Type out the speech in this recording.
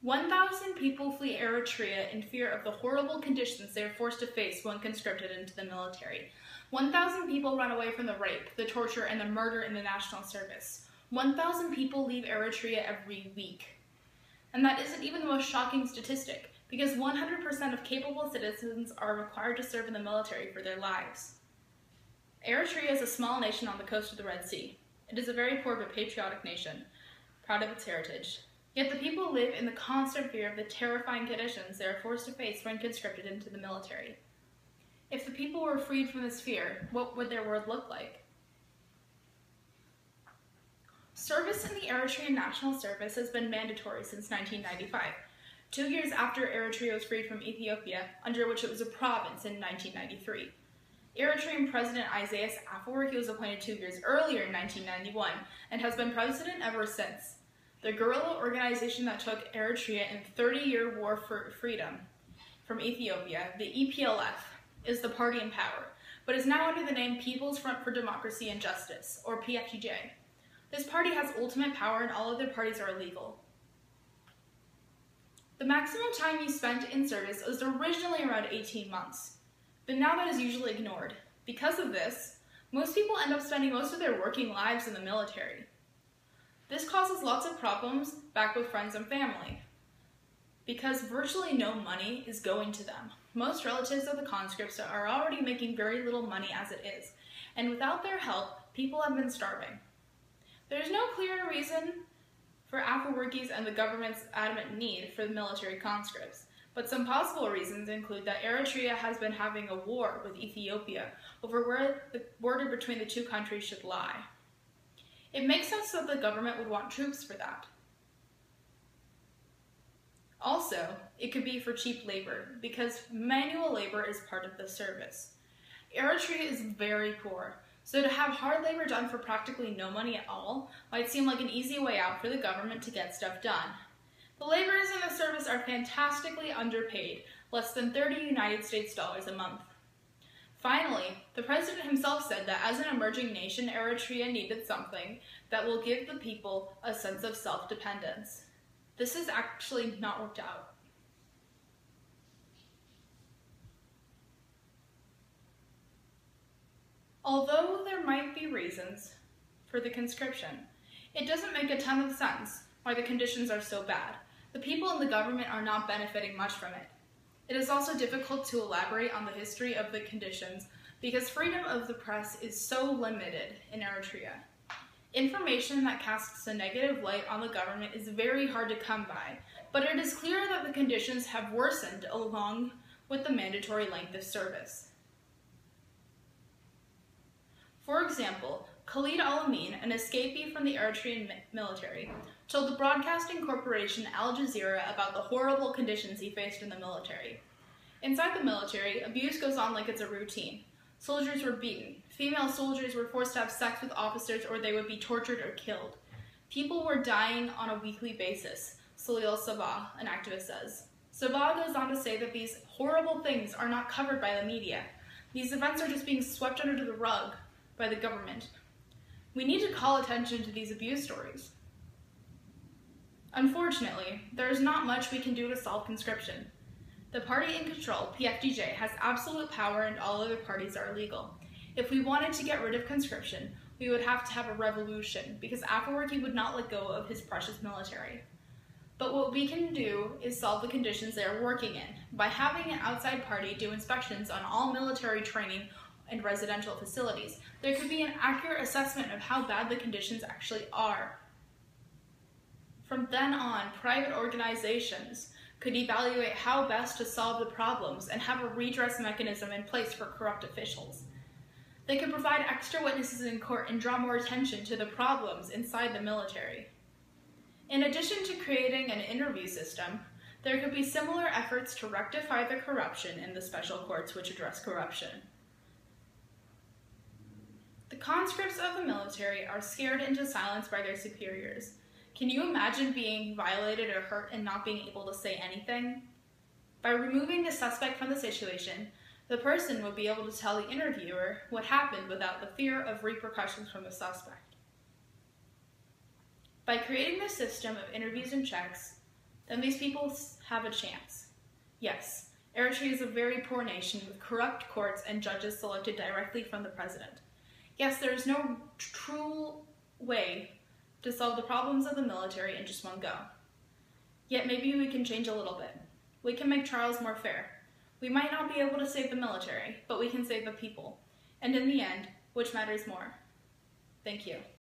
1,000 people flee Eritrea in fear of the horrible conditions they are forced to face when conscripted into the military. 1,000 people run away from the rape, the torture, and the murder in the national service. 1,000 people leave Eritrea every week. And that isn't even the most shocking statistic, because 100% of capable citizens are required to serve in the military for their lives. Eritrea is a small nation on the coast of the Red Sea. It is a very poor but patriotic nation, proud of its heritage. Yet the people live in the constant fear of the terrifying conditions they are forced to face when conscripted into the military. If the people were freed from this fear, what would their world look like? Service in the Eritrean National Service has been mandatory since 1995, 2 years after Eritrea was freed from Ethiopia, under which it was a province in 1993. Eritrean President Isaias Afwerki was appointed 2 years earlier in 1991 and has been president ever since. The guerrilla organization that took Eritrea in the 30-year war for freedom from Ethiopia, the EPLF, is the party in power, but is now under the name People's Front for Democracy and Justice, or PFDJ. This party has ultimate power and all other parties are illegal. The maximum time you spent in service was originally around 18 months, but now that is usually ignored. Because of this, most people end up spending most of their working lives in the military. This causes lots of problems back with friends and family, because virtually no money is going to them. Most relatives of the conscripts are already making very little money as it is, and without their help, people have been starving. There is no clear reason for Afwerki's and the government's adamant need for the military conscripts, but some possible reasons include that Eritrea has been having a war with Ethiopia over where the border between the two countries should lie. It makes sense that the government would want troops for that. Also, it could be for cheap labor, because manual labor is part of the service. Eritrea is very poor, so to have hard labor done for practically no money at all might seem like an easy way out for the government to get stuff done. The laborers in the service are fantastically underpaid, less than 30 United States dollars a month. Finally, the president himself said that as an emerging nation, Eritrea needed something that will give the people a sense of self-dependence. This has actually not worked out. Although there might be reasons for the conscription, it doesn't make a ton of sense why the conditions are so bad. The people in the government are not benefiting much from it. It is also difficult to elaborate on the history of the conditions because freedom of the press is so limited in Eritrea. Information that casts a negative light on the government is very hard to come by, but it is clear that the conditions have worsened along with the mandatory length of service. For example, Khalid Al-Amin, an escapee from the Eritrean military, told the broadcasting corporation Al Jazeera about the horrible conditions he faced in the military. Inside the military, abuse goes on like it's a routine. Soldiers were beaten. Female soldiers were forced to have sex with officers or they would be tortured or killed. People were dying on a weekly basis, Salil Sabah, an activist says. Sabah goes on to say that these horrible things are not covered by the media. These events are just being swept under the rug by the government. We need to call attention to these abuse stories. Unfortunately, there is not much we can do to solve conscription. The party in control, PFDJ, has absolute power and all other parties are illegal. If we wanted to get rid of conscription, we would have to have a revolution because Afwerki would not let go of his precious military. But what we can do is solve the conditions they are working in by having an outside party do inspections on all military training and residential facilities. There could be an accurate assessment of how bad the conditions actually are. From then on, private organizations could evaluate how best to solve the problems and have a redress mechanism in place for corrupt officials. They could provide extra witnesses in court and draw more attention to the problems inside the military. In addition to creating an interview system, there could be similar efforts to rectify the corruption in the special courts which address corruption. The conscripts of the military are scared into silence by their superiors. Can you imagine being violated or hurt and not being able to say anything? By removing the suspect from the situation, the person would be able to tell the interviewer what happened without the fear of repercussions from the suspect. By creating this system of interviews and checks, then these people have a chance. Yes, Eritrea is a very poor nation with corrupt courts and judges selected directly from the president. Yes, there is no true way to solve the problems of the military in just one go. Yet maybe we can change a little bit. We can make trials more fair. We might not be able to save the military, but we can save the people. And in the end, which matters more? Thank you.